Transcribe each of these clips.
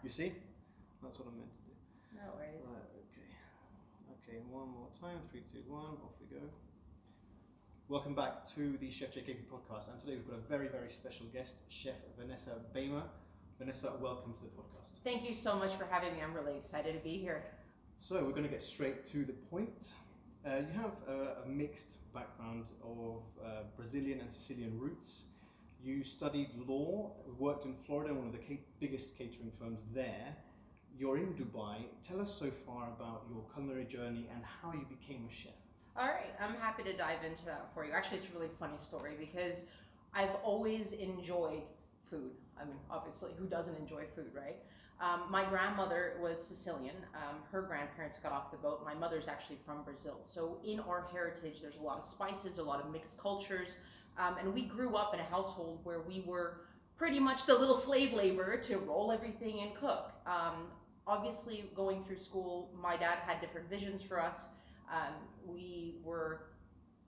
You see? That's what I meant to do. No worries. Right, okay. Okay, and one more time. 3, 2, 1, off we go. Welcome back to the Chef JKP podcast, and today we've got a very, very special guest, Chef Vanessa Bayma. Vanessa, welcome to the podcast. Thank you so much for having me. I'm really excited to be here. So we're going to get straight to the point. You have a mixed background of Brazilian and Sicilian roots. You studied law, worked in Florida, one of the biggest catering firms there. You're in Dubai. Tell us so far about your culinary journey and how you became a chef. All right, I'm happy to dive into that for you. Actually, it's a really funny story because I've always enjoyed food. I mean, obviously, who doesn't enjoy food, right? My grandmother was Sicilian. Her grandparents got off the boat. My mother's actually from Brazil. So in our heritage, there's a lot of spices, a lot of mixed cultures. And we grew up in a household where we were pretty much the little slave labor to roll everything and cook. Obviously, going through school, my dad had different visions for us. We were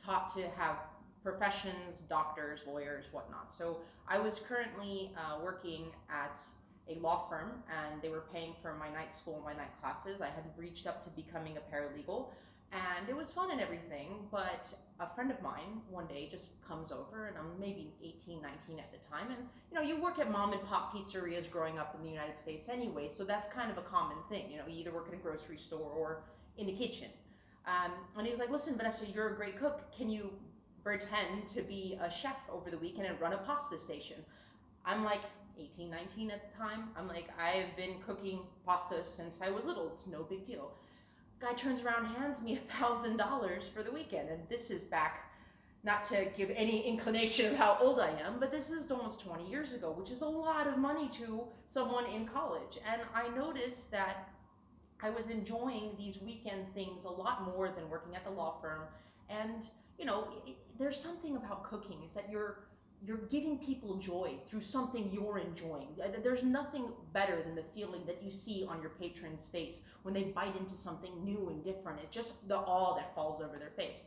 taught to have professions, doctors, lawyers, whatnot. So I was currently working at a law firm, and they were paying for my night school and my night classes. I had reached up to becoming a paralegal, and it was fun and everything, but a friend of mine one day just comes over, and I'm maybe 18, 19 at the time, and you know, you work at mom and pop pizzerias growing up in the United States anyway, so that's kind of a common thing. You know, you either work at a grocery store or in the kitchen. And he's like, listen, Vanessa, you're a great cook. Can you pretend to be a chef over the weekend and run a pasta station? I'm like 18, 19 at the time. I'm like, I've been cooking pasta since I was little. It's no big deal. Guy turns around, hands me $1,000 for the weekend. And this is back, not to give any inclination of how old I am, but this is almost 20 years ago, which is a lot of money to someone in college. And I noticed that I was enjoying these weekend things a lot more than working at the law firm. And you know, there's something about cooking, is that you're giving people joy through something you're enjoying. There's nothing better than the feeling that you see on your patron's face when they bite into something new and different. It's just the awe that falls over their face.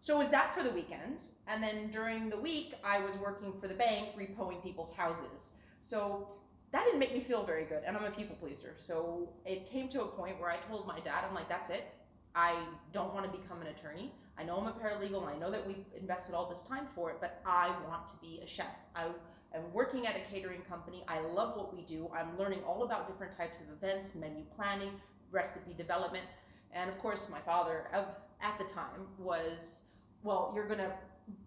So it was that for the weekends, and then during the week I was working for the bank repoing people's houses. So that didn't make me feel very good, and I'm a people pleaser. So it came to a point where I told my dad, I'm like, that's it. I don't want to become an attorney. I know I'm a paralegal, and I know that we've invested all this time for it, but I want to be a chef. I am working at a catering company. I love what we do. I'm learning all about different types of events, menu planning, recipe development. And of course, my father at the time was, well, you're gonna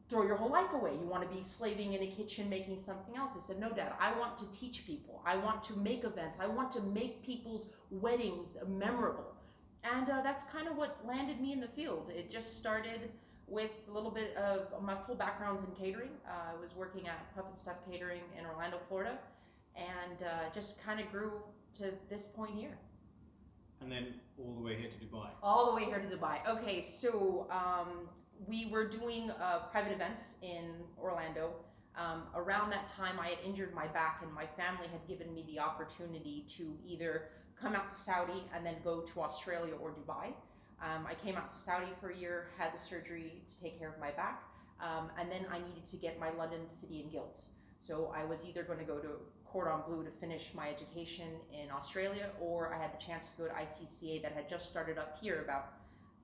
throw your whole life away. You want to be slaving in a kitchen making something else. I said, no, Dad, I want to teach people. I want to make events. I want to make people's weddings memorable. And that's kind of what landed me in the field. It just started with a little bit of my full backgrounds in catering. I was working at Puff and Stuff Catering in Orlando, Florida, and just kind of grew to this point here. And then all the way here to Dubai. All the way here to Dubai. Okay, so we were doing private events in Orlando. Around that time, I had injured my back, and my family had given me the opportunity to either come out to Saudi and then go to Australia or Dubai. I came out to Saudi for a year, had the surgery to take care of my back, and then I needed to get my London City and Guilds. So I was either going to go to Cordon Bleu to finish my education in Australia, or I had the chance to go to ICCA that had just started up here about,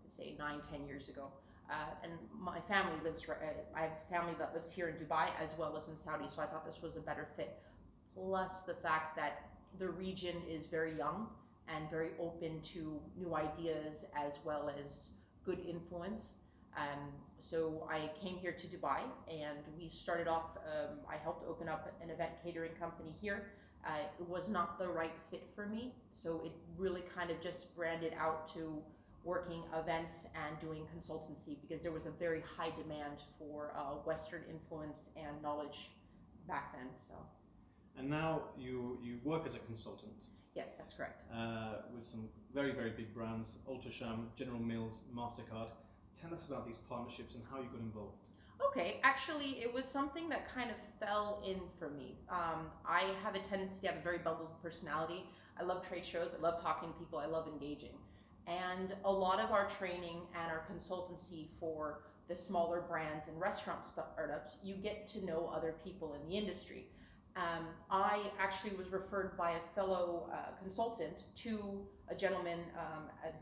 let's say, 9-10 years ago. And my family lives, I have family that lives here in Dubai as well as in Saudi, so I thought this was a better fit. Plus the fact that the region is very young and very open to new ideas as well as good influence. So I came here to Dubai, and we started off, I helped open up an event catering company here. It was not the right fit for me, so it really kind of just branded out to working events and doing consultancy, because there was a very high demand for Western influence and knowledge back then. So. And now you work as a consultant. Yes, that's correct. With some very, very big brands, Ultrasham, General Mills, MasterCard. Tell us about these partnerships and how you got involved. Okay, actually it was something that kind of fell in for me. I have a tendency to have a very bubbly personality. I love trade shows, I love talking to people, I love engaging. And a lot of our training and our consultancy for the smaller brands and restaurant startups, you get to know other people in the industry. I actually was referred by a fellow consultant to a gentleman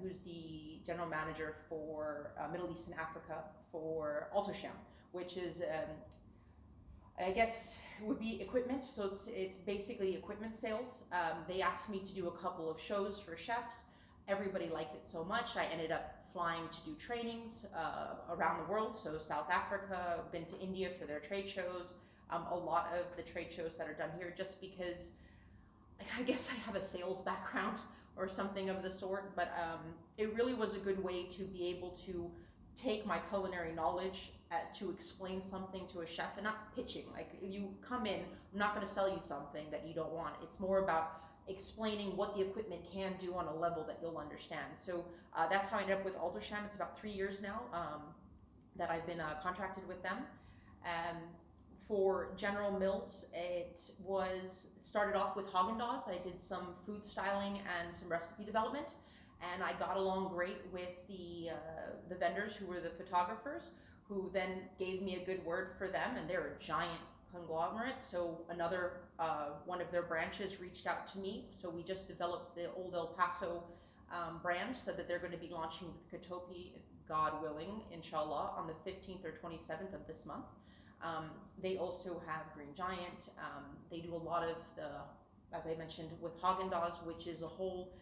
who's the general manager for Middle East and Africa for Altosham, which is, I guess, would be equipment. So it's basically equipment sales. They asked me to do a couple of shows for chefs. Everybody liked it so much. I ended up flying to do trainings around the world. So South Africa, been to India for their trade shows. A lot of the trade shows that are done here, just because I guess I have a sales background or something of the sort, but it really was a good way to be able to take my culinary knowledge to explain something to a chef, and not pitching. Like, if you come in, I'm not going to sell you something that you don't want. It's more about explaining what the equipment can do on a level that you'll understand. So that's how I ended up with Altosham. It's about 3 years now that I've been contracted with them. For General Mills, it started off with Haagen-Dazs. I did some food styling and some recipe development, and I got along great with the vendors who were the photographers, who then gave me a good word for them, and they're a giant conglomerate. So another one of their branches reached out to me. So we just developed the Old El Paso brand, so that they're going to be launching with Kotopi, God willing, inshallah, on the 15th or 27th of this month. They also have Green Giant. They do a lot of the, as I mentioned, with Haagen-Dazs, which is a whole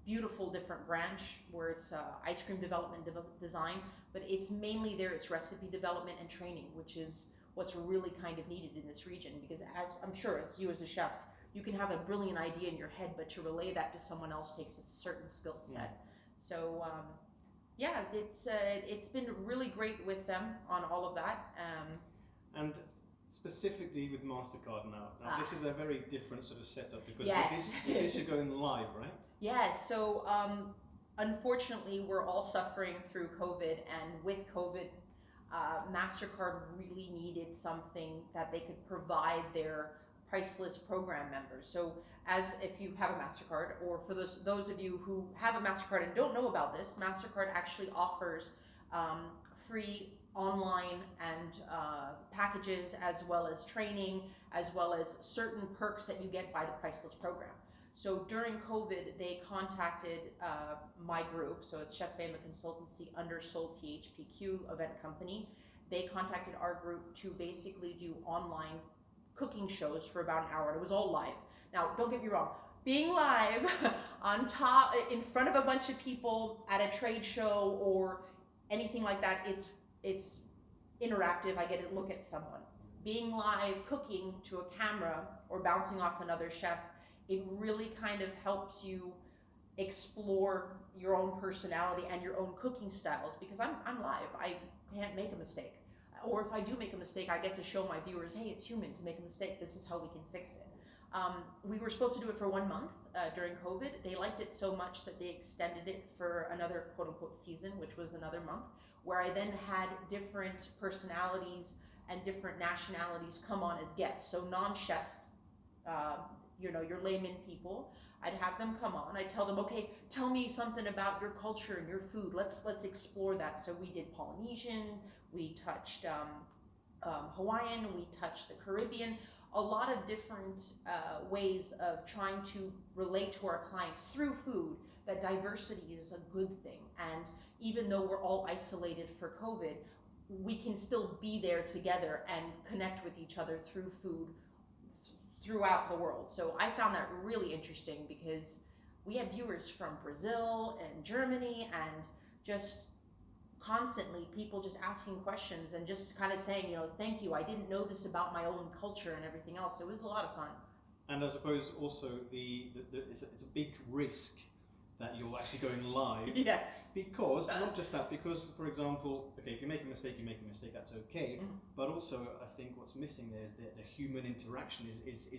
beautiful different branch where it's ice cream development design, but it's mainly there, it's recipe development and training, which is what's really kind of needed in this region, because as I'm sure as you as a chef, you can have a brilliant idea in your head, but to relay that to someone else takes a certain skill set. So yeah, it's been really great with them on all of that. And specifically with MasterCard now, this is a very different sort of setup, because yes. with this you're going live, right? Yes, so unfortunately we're all suffering through COVID, and with COVID, MasterCard really needed something that they could provide their priceless program members. So as if you have a MasterCard, or for those of you who have a MasterCard and don't know about this, MasterCard actually offers free online and packages, as well as training, as well as certain perks that you get by the priceless program. So during COVID, they contacted my group, so it's Chef Bayma Consultancy under Soul THPQ event company. They contacted our group to basically do online cooking shows for about an hour, and it was all live. Now, don't get me wrong, being live on top, in front of a bunch of people at a trade show or anything like that, it's interactive. I get to look at someone. Being live, cooking to a camera or bouncing off another chef, it really kind of helps you explore your own personality and your own cooking styles, because I'm live. I can't make a mistake. Or if I do make a mistake, I get to show my viewers, hey, it's human to make a mistake. This is how we can fix it. We were supposed to do it for 1 month during COVID. They liked it so much that they extended it for another quote unquote season, which was another month, where I then had different personalities and different nationalities come on as guests. So non-chef, your layman people, I'd have them come on. I'd tell them, okay, tell me something about your culture and your food. Let's explore that. So we did Polynesian, we touched Hawaiian, we touched the Caribbean, a lot of different ways of trying to relate to our clients through food, that diversity is a good thing. And even though we're all isolated for COVID, we can still be there together and connect with each other through food throughout the world. So I found that really interesting, because we had viewers from Brazil and Germany, and just constantly people just asking questions and just kind of saying, thank you, I didn't know this about my own culture and everything else. It was a lot of fun. And I suppose also it's a big risk that you're actually going live. Yes. Because, not just that, because, for example, okay, if you make a mistake, that's okay. Mm-hmm. But also, I think what's missing there is the human interaction is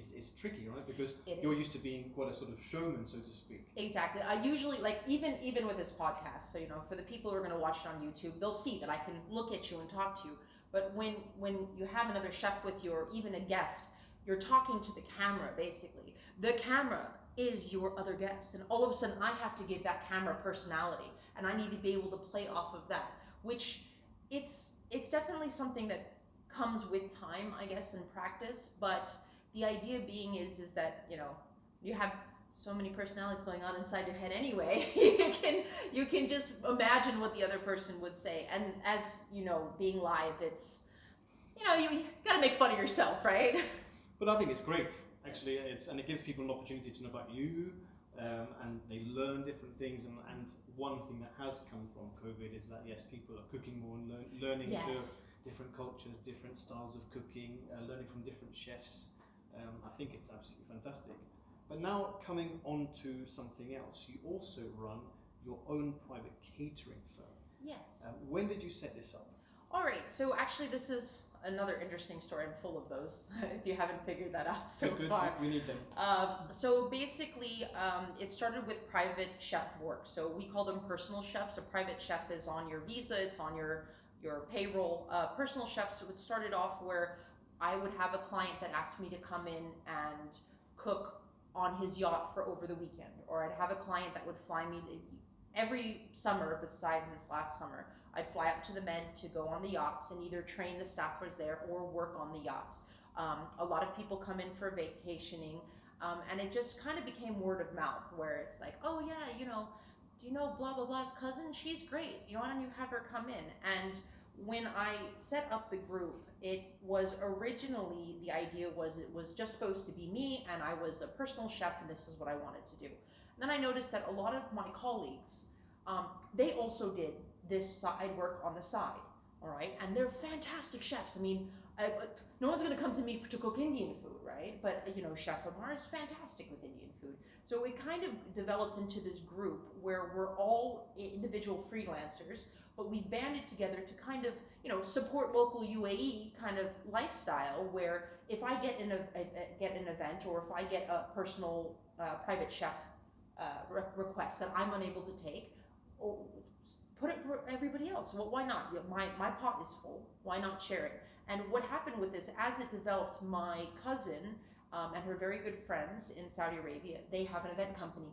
tricky, right? Because you're used to being quite a sort of showman, so to speak. Exactly. I usually, like, even with this podcast, so, for the people who are going to watch it on YouTube, they'll see that I can look at you and talk to you. But when you have another chef with you, or even a guest, you're talking to the camera, basically. The camera is your other guest, and all of a sudden I have to give that camera personality, and I need to be able to play off of that, which it's definitely something that comes with time, I guess, and practice. But The idea being is that, you know, you have so many personalities going on inside your head anyway. You can just imagine what the other person would say. And as you know, being live, it's, you know, you gotta make fun of yourself, right? But I think it's great, actually, and it gives people an opportunity to know about you, and they learn different things. And one thing that has come from COVID is that, yes, people are cooking more and learning Yes. to different cultures, different styles of cooking, learning from different chefs. I think it's absolutely fantastic. But now coming on to something else, you also run your own private catering firm. Yes. When did you set this up? All right, so actually this is another interesting story. I'm full of those, if you haven't figured that out so Good. far. We need them. So basically, it started with private chef work. So we call them personal chefs. A private chef is on your visa, it's on your payroll. Personal chefs, so it started off where I would have a client that asked me to come in and cook on his yacht for over the weekend. Or I'd have a client that would fly me every summer, besides this last summer, I'd fly up to the Med to go on the yachts and either train the staffers there or work on the yachts. A lot of people come in for vacationing, and it just kind of became word of mouth, where it's like, oh yeah, you know, do you know blah blah blah's cousin? She's great. You want to have her come in? And when I set up the group, it was originally, the idea was it was just supposed to be me, and I was a personal chef, and this is what I wanted to do. And then I noticed that a lot of my colleagues, they also did this side work on the side, all right? And they're fantastic chefs. I mean, no one's gonna come to me to cook Indian food, right? But, you know, Chef Amar is fantastic with Indian food. So it kind of developed into this group where we're all individual freelancers, but we've banded together to kind of, you know, support local UAE kind of lifestyle, where if I get an event, or if I get a personal private chef request that I'm unable to take, or put it for everybody else. Well, why not? My pot is full. Why not share it? And what happened with this, as it developed, my cousin and her very good friends in Saudi Arabia, they have an event company.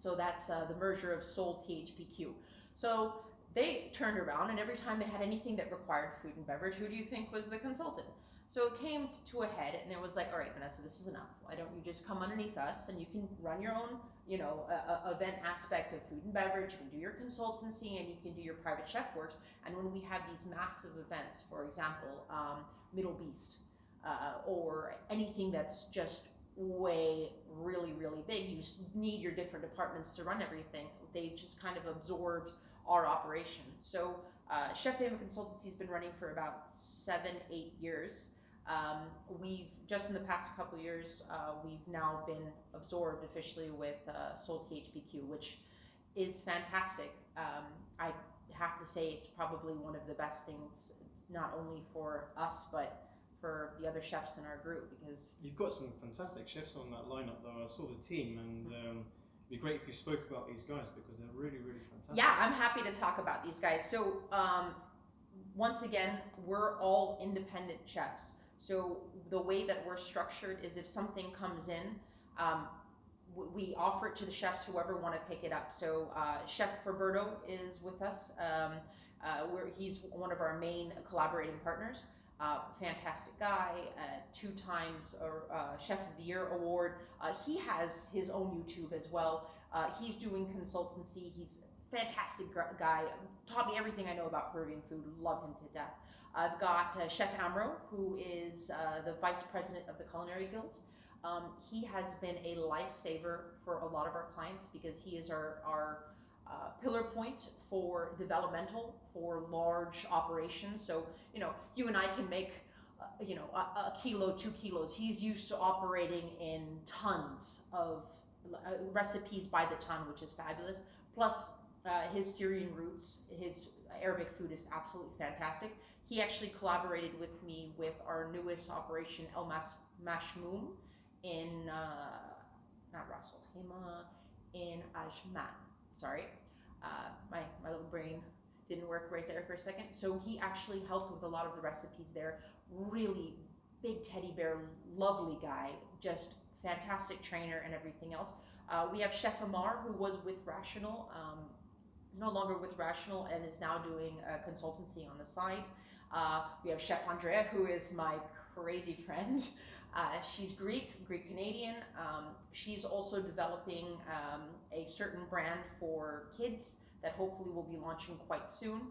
So that's the merger of Seoul THPQ. So they turned around, and every time they had anything that required food and beverage, who do you think was the consultant? So it came to a head, and it was like, all right, Vanessa, this is enough. Why don't you just come underneath us, and you can run your own, you know, event aspect of food and beverage. You can do your consultancy, and you can do your private chef works. And when we have these massive events, for example, Middle East, or anything that's just way really big, you need your different departments to run everything. They just kind of absorbed our operation. So Chef Bayma Consultancy has been running for about 7-8 years. We've just in the past couple of years, we've now been absorbed officially with Seoul THPQ, which is fantastic. I have to say it's probably one of the best things, not only for us, but for the other chefs in our group, because you've got some fantastic chefs on that lineup, though. I saw the team, and it'd be great if you spoke about these guys, because they're really fantastic. Yeah, I'm happy to talk about these guys. So once again, we're all independent chefs. So the way that we're structured is, if something comes in, we offer it to the chefs, whoever want to pick it up. So Chef Roberto is with us. He's one of our main collaborating partners. Fantastic guy, 2 times Chef of the Year award. He has his own YouTube as well. He's doing consultancy. He's a fantastic guy. Taught me everything I know about Peruvian food. Love him to death. I've got Chef Amro, who is the vice president of the Culinary Guild. He has been a lifesaver for a lot of our clients, because he is our pillar point for developmental, for large operations. So, you know, you and I can make, you know, a kilo, 2 kilos. He's used to operating in tons of recipes by the ton, which is fabulous. Plus his Syrian roots, his Arabic food is absolutely fantastic. He actually collaborated with me with our newest operation, El Mashmoum, in, not Ras Al Khaimah, in Ajman. Sorry, my little brain didn't work right there for a second. So he actually helped with a lot of the recipes there. Really big teddy bear, lovely guy, just fantastic trainer and everything else. We have Chef Amar, who was with Rational, no longer with Rational, and is now doing a consultancy on the side. We have Chef Andrea, who is my crazy friend. She's Greek Canadian. She's also developing a certain brand for kids that hopefully will be launching quite soon,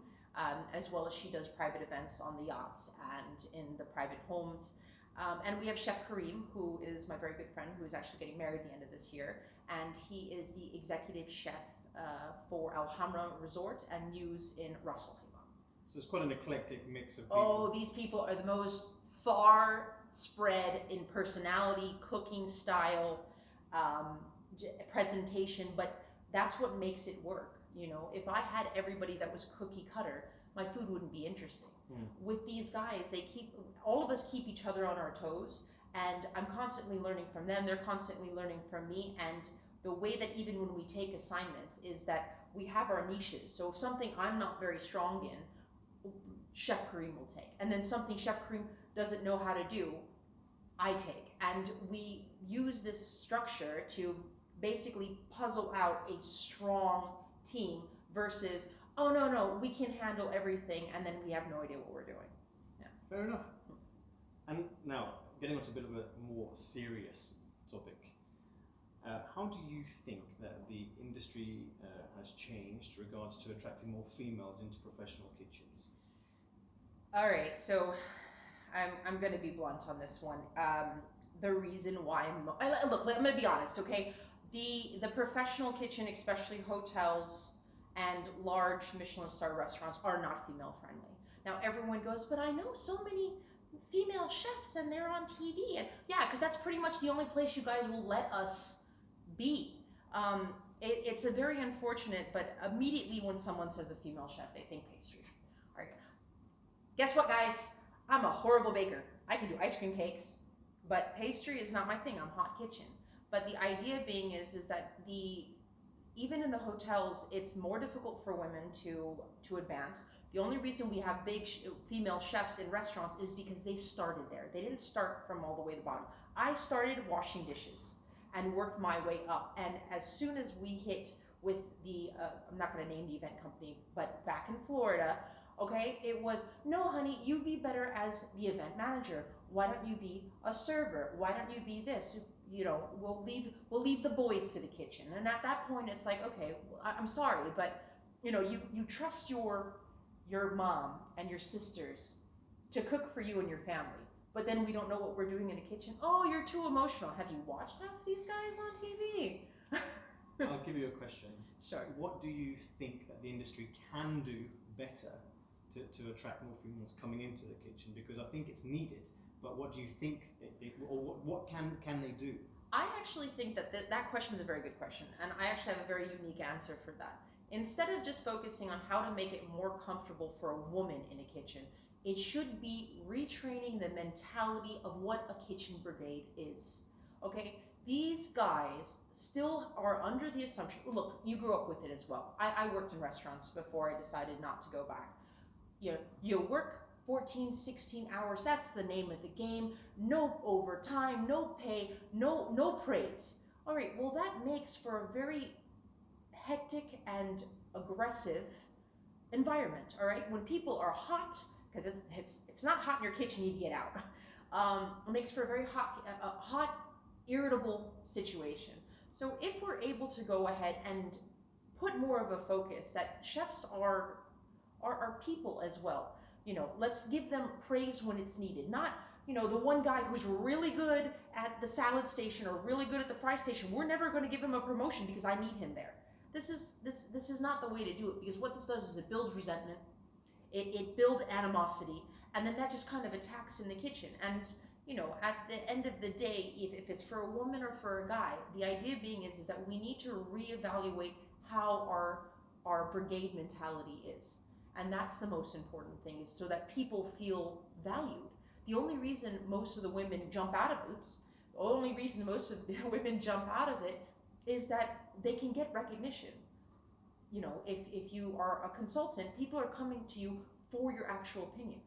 as well as she does private events on the yachts and in the private homes. And we have Chef Kareem, who is my very good friend, who is actually getting married at the end of this year, and he is the executive chef for Al Hamra Resort and Mews in Ras Al Khaimah. So it's quite an eclectic mix of people. Oh, these people are the most far spread in personality, cooking style, presentation, but that's what makes it work. You know, if I had everybody that was cookie cutter, my food wouldn't be interesting. With these guys, all of us keep each other on our toes, and I'm constantly learning from them, they're constantly learning from me, and the way that even when we take assignments is that we have our niches. So if something I'm not very strong in, Chef Kareem will take, and then something Chef Kareem doesn't know how to do, I take, and we use this structure to basically puzzle out a strong team versus, oh no, we can handle everything, and then we have no idea what we're doing. Yeah. Fair enough. And now, getting on to a bit of a more serious topic, how do you think that the industry has changed regards to attracting more females into professional kitchens? All right, so I'm going to be blunt on this one. The reason why look, I'm going to be honest, okay? The professional kitchen, especially hotels and large Michelin star restaurants, are not female friendly. Now everyone goes, but I know so many female chefs and they're on TV. And yeah, because that's pretty much the only place you guys will let us be. It's a very unfortunate, but immediately when someone says a female chef, they think pastry. All right. Guess what, guys? I'm a horrible baker. I can do ice cream cakes, but pastry is not my thing. I'm hot kitchen. But the idea being is that even in the hotels, it's more difficult for women to advance. The only reason we have big female chefs in restaurants is because they started there. They didn't start from all the way to the bottom. I started washing dishes and worked my way up. And as soon as we hit with the, I'm not going to name the event company, but back in Florida, okay, it was, no, honey, you'd be better as the event manager. Why don't you be a server? Why don't you be this? You know, we'll leave the boys to the kitchen. And at that point, it's like, okay, I'm sorry, but you know, you trust your mom and your sisters to cook for you and your family, but then we don't know what we're doing in the kitchen. Oh, you're too emotional. Have you watched half these guys on TV? I'll give you a question. Sure. What do you think that the industry can do better to attract more females coming into the kitchen? Because I think it's needed, but what do you think, or what can they do? I actually think that question is a very good question, and I actually have a very unique answer for that. Instead of just focusing on how to make it more comfortable for a woman in a kitchen, it should be retraining the mentality of what a kitchen brigade is. Okay? These guys still are under the assumption, look, you grew up with it as well. I worked in restaurants before I decided not to go back. You work 14, 16 hours, that's the name of the game. No overtime, no pay, no praise. All right, well that makes for a very hectic and aggressive environment, all right? When people are hot, because it's not hot in your kitchen, you get out. It makes for a very hot, irritable situation. So if we're able to go ahead and put more of a focus that chefs are people as well, you know, let's give them praise when it's needed. Not, you know, the one guy who's really good at the salad station or really good at the fry station, we're never going to give him a promotion because I need him there. This is not the way to do it, because what this does is it builds resentment, it builds animosity, and then that just kind of attacks in the kitchen. And you know, at the end of the day, if it's for a woman or for a guy, the idea being is that we need to reevaluate how our brigade mentality is. And that's the most important thing, is so that people feel valued. The only reason most of the women jump out of it, the only reason most of the women jump out of it is that they can get recognition. You know, if you are a consultant, people are coming to you for your actual opinion.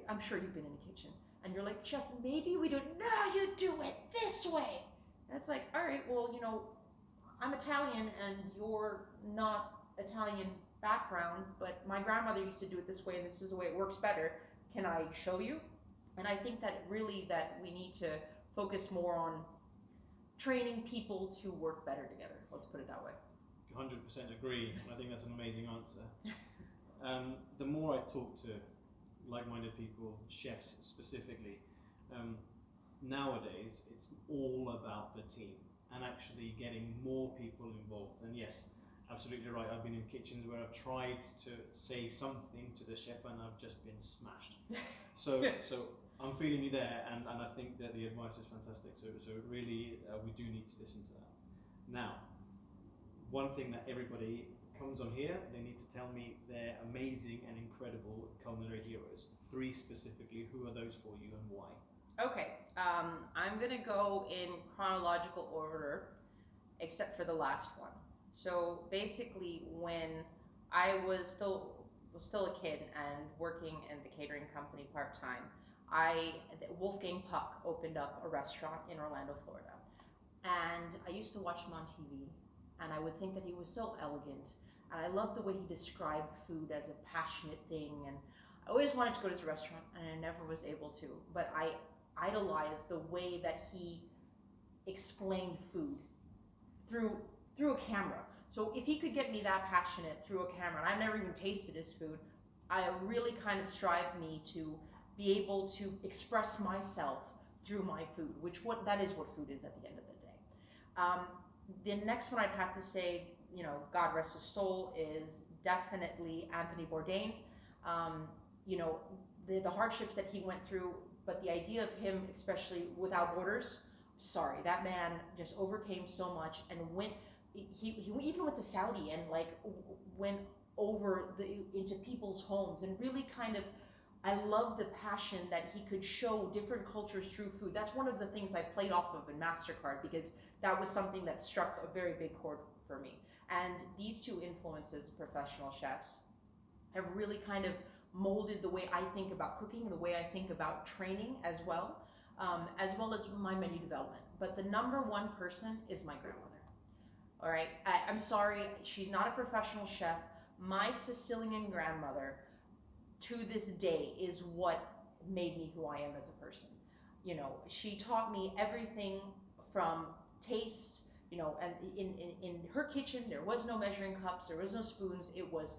I'm sure you've been in a kitchen and you're like, chef, maybe we don't, no, you do it this way. And it's like, all right, well, you know, I'm Italian and you're not Italian background, but my grandmother used to do it this way and this is the way it works better. Can I show you? And I think that really that we need to focus more on training people to work better together. Let's put it that way. 100% agree. I think that's an amazing answer. The more I talk to like-minded people, chefs specifically, nowadays it's all about the team and actually getting more people involved. And yes, absolutely right. I've been in kitchens where I've tried to say something to the chef and I've just been smashed. So I'm feeling you there, and I think that the advice is fantastic. So really, we do need to listen to that. Now, one thing that everybody comes on here, they need to tell me their amazing and incredible culinary heroes. 3 specifically. Who are those for you and why? Okay, I'm gonna go in chronological order, except for the last one. So basically, when I was still a kid and working in the catering company part-time, Wolfgang Puck opened up a restaurant in Orlando, Florida. And I used to watch him on TV, and I would think that he was so elegant. And I loved the way he described food as a passionate thing. And I always wanted to go to his restaurant, and I never was able to. But I idolized the way that he explained food through a camera. So if he could get me that passionate through a camera, and I've never even tasted his food, I really kind of strive me to be able to express myself through my food, that is what food is at the end of the day. The next one I'd have to say, God rest his soul, is definitely Anthony Bourdain. The hardships that he went through, but the idea of him, especially without borders, sorry, that man just overcame so much and he even went to Saudi and went over into people's homes and really kind of, I love the passion that he could show different cultures through food. That's one of the things I played off of in MasterCard, because that was something that struck a very big chord for me. And these 2 influences, professional chefs, have really kind of molded the way I think about cooking, the way I think about training as well as my menu development. But the number 1 person is my grandmother. All right, I'm sorry, she's not a professional chef. My Sicilian grandmother, to this day, is what made me who I am as a person. She taught me everything from taste, and in her kitchen, there was no measuring cups, there was no spoons. It was,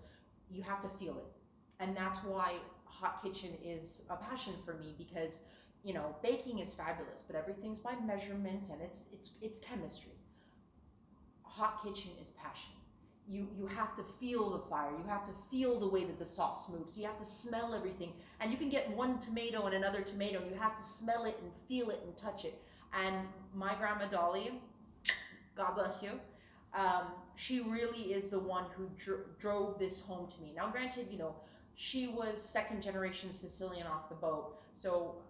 you have to feel it. And that's why hot kitchen is a passion for me, because, baking is fabulous, but everything's by measurement and it's chemistry. Hot kitchen is passion. You have to feel the fire. You have to feel the way that the sauce moves. You have to smell everything. And you can get one tomato and another tomato, and you have to smell it and feel it and touch it. And my grandma Dolly, God bless you, she really is the one who drove this home to me. Now, granted, she was 2nd generation Sicilian off the boat. So,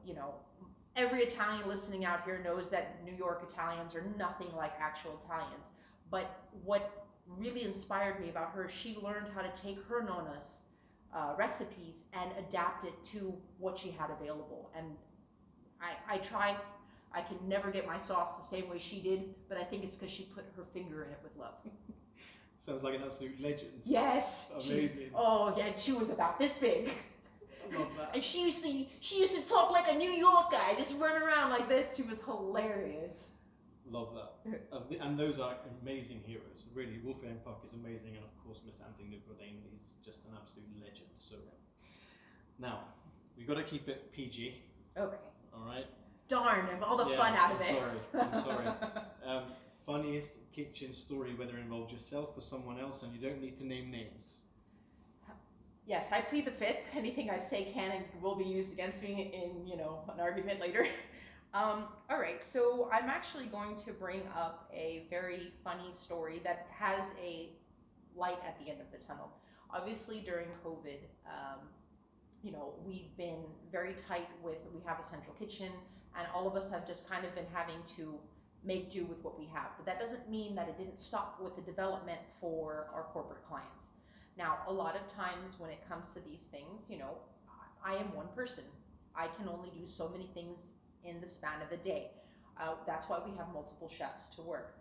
every Italian listening out here knows that New York Italians are nothing like actual Italians. But what really inspired me about her, she learned how to take her nonna's recipes and adapt it to what she had available. And I try. I can never get my sauce the same way she did, but I think it's because she put her finger in it with love. Sounds like an absolute legend. Yes. Amazing. Oh yeah, she was about this big. I love that. And she used to talk like a New York guy, just run around like this. She was hilarious. Love that. And those are amazing heroes. Really, Wolfgang Puck is amazing, and of course, Mr. Anthony Bourdain is just an absolute legend. So, now, we've got to keep it PG. Okay. All right. Darn, and all the fun out of it. I'm sorry. Funniest kitchen story, whether it involved yourself or someone else, and you don't need to name names. Yes, I plead the 5th. Anything I say can and will be used against me in, an argument later. All right, so I'm actually going to bring up a very funny story that has a light at the end of the tunnel. Obviously, during COVID, we've been very tight we have a central kitchen, and all of us have just kind of been having to make do with what we have. But that doesn't mean that it didn't stop with the development for our corporate clients. Now, a lot of times when it comes to these things, I am one person. I can only do so many things in the span of a day. That's why we have multiple chefs to work.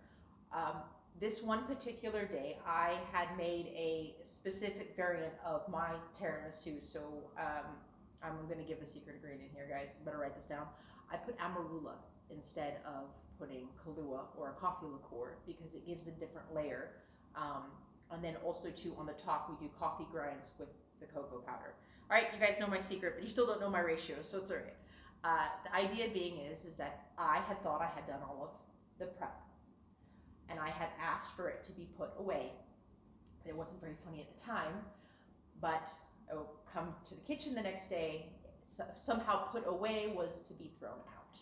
This one particular day, I had made a specific variant of my tiramisu. So I'm going to give a secret ingredient here, guys. Better write this down. I put amarula instead of putting Kahlua or a coffee liqueur because it gives a different layer. And then also too, on the top, we do coffee grinds with the cocoa powder. All right, you guys know my secret, but you still don't know my ratio, so it's all right. The idea being is that I had thought I had done all of the prep, and I had asked for it to be put away. It wasn't very funny at the time, but come to the kitchen the next day, somehow put away was to be thrown out.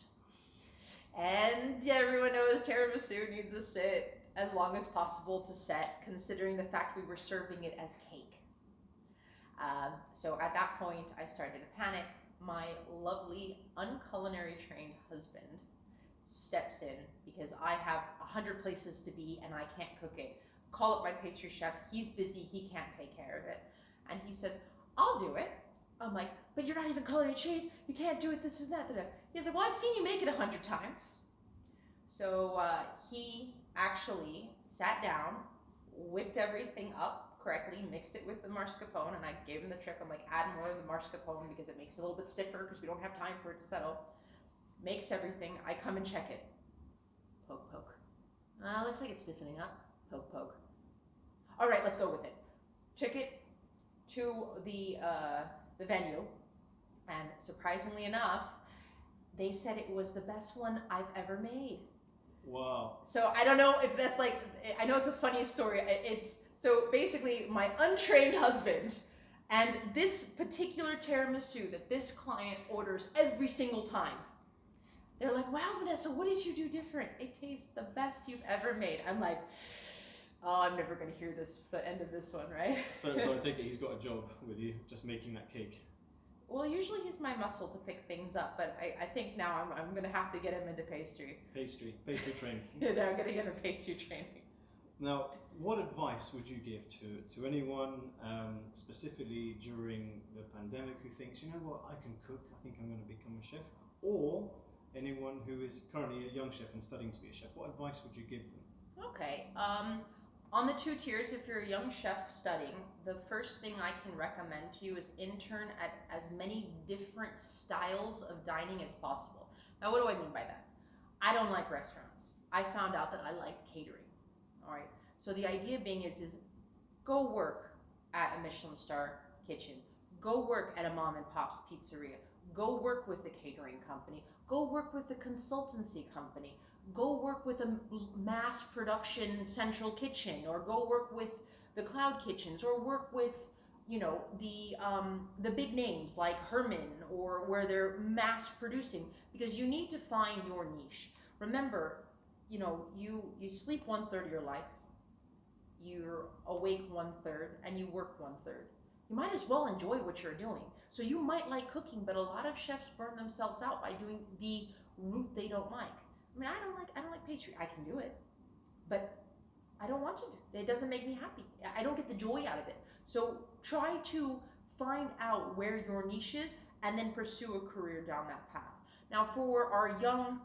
And everyone knows tiramisu needs to sit as long as possible to set, considering the fact we were serving it as cake. So at that point, I started to panic. My lovely, unculinary trained husband steps in because I have 100 places to be and I can't cook it. Call up my pastry chef. He's busy. He can't take care of it. And he says, I'll do it. I'm like, but you're not even culinary trained. You can't do it. This is that. He's like, well, I've seen you make it 100 times. So he actually sat down, whipped everything up correctly, mixed it with the mascarpone, and I gave him the trick. I'm like, add more of the mascarpone because it makes it a little bit stiffer because we don't have time for it to settle. Makes everything. I come and check it. Poke, poke. Looks like it's stiffening up. Poke, poke. All right, let's go with it. Took it to the venue, and surprisingly enough, they said it was the best one I've ever made. Wow. So I don't know if that's like, I know it's a funny story. So basically my untrained husband and this particular tiramisu that this client orders every single time, they're like, wow, Vanessa, what did you do different? It tastes the best you've ever made. I'm like, oh, I'm never going to hear the end of this one, right? So I take it he's got a job with you, just making that cake. Well, usually he's my muscle to pick things up, but I think now I'm going to have to get him into pastry. Pastry trained. Yeah, I'm going to get him pastry training. Now, what advice would you give to anyone, specifically during the pandemic, who thinks, you know what, I can cook, I think I'm going to become a chef, or anyone who is currently a young chef and studying to be a chef? What advice would you give them? Okay. On the 2 tiers, if you're a young chef studying, the first thing I can recommend to you is intern at as many different styles of dining as possible. Now, what do I mean by that? I don't like restaurants. I found out that I like catering. All right. So the idea being is go work at a Michelin star kitchen. Go work at a mom and pop's pizzeria. Go work with the catering company. Go work with the consultancy company. Go work with a mass production central kitchen, or go work with the cloud kitchens, or work with, you know, the big names like Herman, or where they're mass producing, because you need to find your niche. Remember, you know, you sleep 1/3 of your life, you're awake 1/3, and you work 1/3. You might as well enjoy what you're doing. So you might like cooking, but a lot of chefs burn themselves out by doing the route they don't like. I mean, I don't like pastry. I can do it, but I don't want to do it. It doesn't make me happy. I don't get the joy out of it. So try to find out where your niche is and then pursue a career down that path. Now, for our young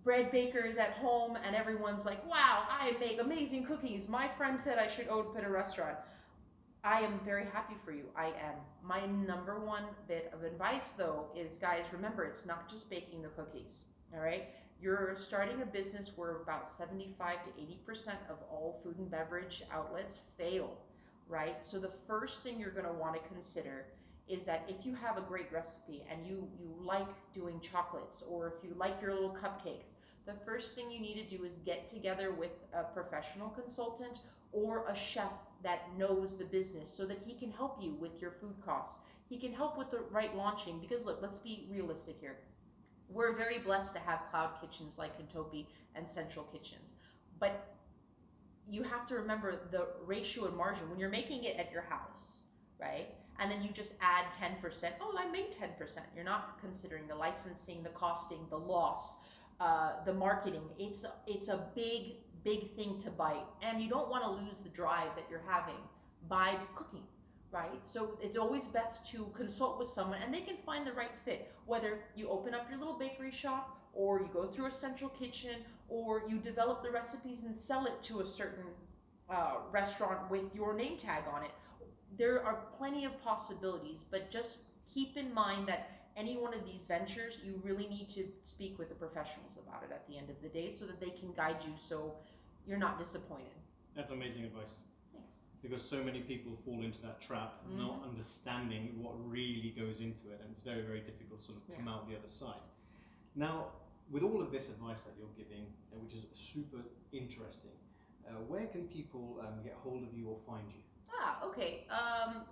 bread bakers at home and everyone's like, wow, I make amazing cookies. My friend said I should open a restaurant. I am very happy for you. I am. My #1 bit of advice though is, guys, remember, it's not just baking the cookies, all right? You're starting a business where about 75 to 80% of all food and beverage outlets fail, right? So the first thing you're gonna wanna consider is that if you have a great recipe and you like doing chocolates, or if you like your little cupcakes, the first thing you need to do is get together with a professional consultant or a chef that knows the business so that he can help you with your food costs. He can help with the right launching, because look, let's be realistic here. We're very blessed to have cloud kitchens like Consultancy and central kitchens, but you have to remember the ratio and margin when you're making it at your house, right? And then you just add 10%. Oh, I made 10%. You're not considering the licensing, the costing, the loss, the marketing. It's a big thing to bite, and you don't want to lose the drive that you're having by cooking, right? So it's always best to consult with someone, and they can find the right fit, whether you open up your little bakery shop, or you go through a central kitchen, or you develop the recipes and sell it to a certain restaurant with your name tag on it. There are plenty of possibilities, but just keep in mind that any one of these ventures, you really need to speak with the professionals about it at the end of the day so that they can guide you so you're not disappointed. That's amazing advice. Thanks. Because so many people fall into that trap, not understanding what really goes into it, and it's very, very difficult to sort of come out the other side. Now, with all of this advice that you're giving, which is super interesting, where can people get hold of you or find you? Okay.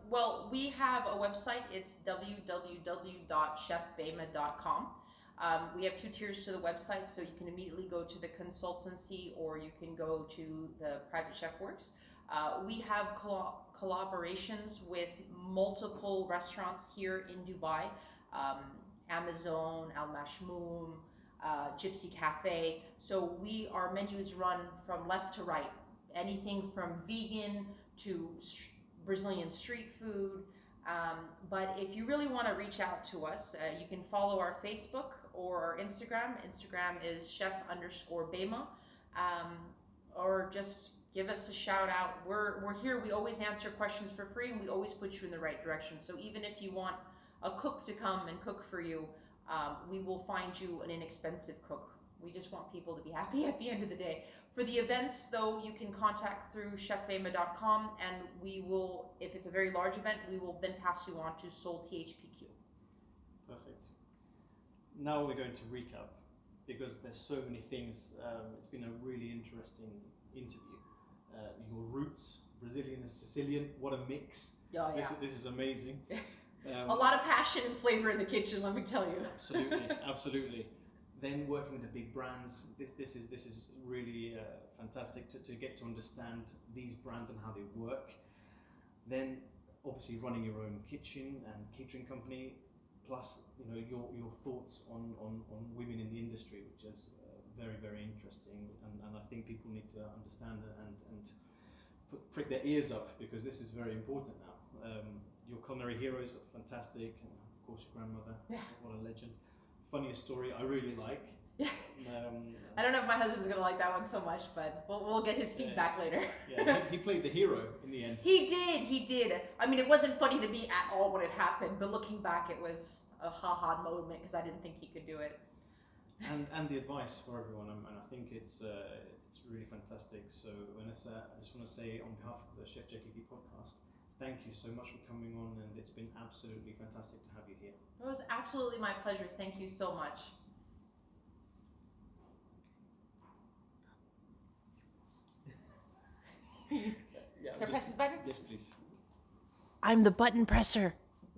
Well, we have a website. It's www.chefbayma.com. We have 2 tiers to the website, so you can immediately go to the Consultancy or you can go to the Private Chef Works. We have collaborations with multiple restaurants here in Dubai, Amazon, Al Mashmoum, Gypsy Cafe. So our menus run from left to right, anything from vegan to Brazilian street food. But if you really want to reach out to us, you can follow our Facebook or our Instagram. Instagram is chef_Bayma, or just give us a shout out. We're here. We always answer questions for free, and we always put you in the right direction. So even if you want a cook to come and cook for you, we will find you an inexpensive cook. We just want people to be happy at the end of the day. For the events, though, you can contact through chefbayma.com, and we will, if it's a very large event, we will then pass you on to Seoul THPQ. Perfect. Now we're going to recap, because there's so many things. It's been a really interesting interview. Your roots, Brazilian and Sicilian, what a mix. Oh, yeah. This is amazing. A lot of passion and flavor in the kitchen, let me tell you. Absolutely, absolutely. Then working with the big brands, this is really fantastic to get to understand these brands and how they work. Then obviously running your own kitchen and catering company, plus your thoughts on women in the industry, which is very, very interesting, and I think people need to understand and prick their ears up, because this is very important now. Your culinary heroes are fantastic, and of course your grandmother, what a legend. Funniest story I really like. I don't know if my husband's gonna like that one so much, but we'll get his feedback later. He played the hero in the end. He did. I mean, it wasn't funny to me at all when it happened, but looking back, it was a ha-ha moment because I didn't think he could do it. And the advice for everyone, and I think it's really fantastic. So Vanessa, I just want to say on behalf of the Chef JKP podcast, thank you so much for coming on, and it's been absolutely fantastic to have you here. It was absolutely my pleasure. Thank you so much. Can I press this button? Yes, please. I'm the button presser.